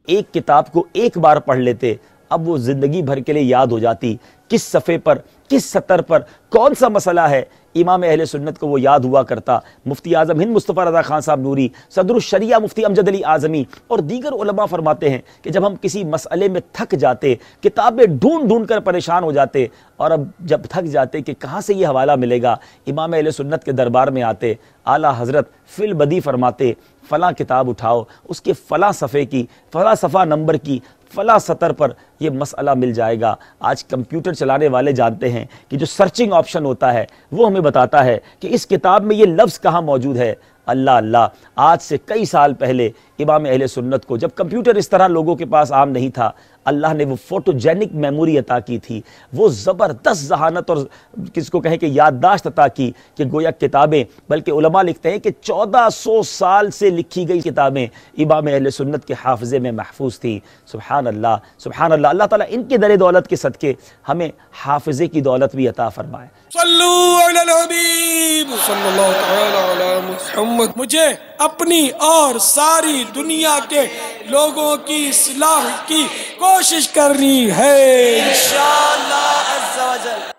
ایک کتاب کو ایک بار پڑھ لیتے، اب وہ زندگی بھر کے لیے یاد ہو جاتی، کس صفحے پر، کس سطر پر کون سا مسئلہ ہے، امام اہل سنت کو وہ یاد ہوا کرتا۔ مفتی اعظم ہند مصطفیٰ رضا خان صاحب نوری، صدر الشریعہ مفتی امجد علی اعظمی اور دیگر علماء فرماتے ہیں کہ جب ہم کسی مسئلے میں تھک جاتے، کتابیں ڈھونڈ ڈھونڈ کر پریشان ہو جاتے، اور اب جب تھک جاتے کہ کہاں سے یہ حوالہ ملے گا، امام اہل سنت کے دربار میں آتے، اعلیٰ حضرت فی البدی فرماتے فلاں کتاب اٹھاؤ، اس کے فلاں صفحے کی، فلاں صفحہ نمبر کی، فلاں سطر پر یہ مسئلہ مل جائے گا۔ آج کمپیوٹر چلانے والے جانتے ہیں کہ جو سرچنگ آپشن ہوتا ہے وہ ہمیں بتاتا ہے کہ اس کتاب میں یہ لفظ کہاں موجود ہے۔ اللہ اللہ، آج سے کئی سال پہلے امام اہل سنت کو جب کمپیوٹر اس طرح لوگوں کے پاس عام نہیں تھا، اللہ نے وہ فوٹوجینک میموری عطا کی تھی، وہ زبردست ذہانت اور کس کو کہیں کہ یادداشت عطا کی کہ گویا کتابیں، بلکہ علماء لکھتے ہیں کہ 1400 سال سے لکھی گئی کتابیں امام اہل سنت کے حافظے میں محفوظ تھیں۔ سبحان اللہ سبحان اللہ، اللہ تعالیٰ ان کے در دولت کے صدقے ہمیں حافظے کی دولت بھی عطا فرمائے۔ صلو علی الحبیب صلی اللہ تعالی علی محمد۔ مجھے اپنی اور ساری دنیا کے لوگوں کی اصلاح کی کوشش کرنی ہے انشاءاللہ عز و جل۔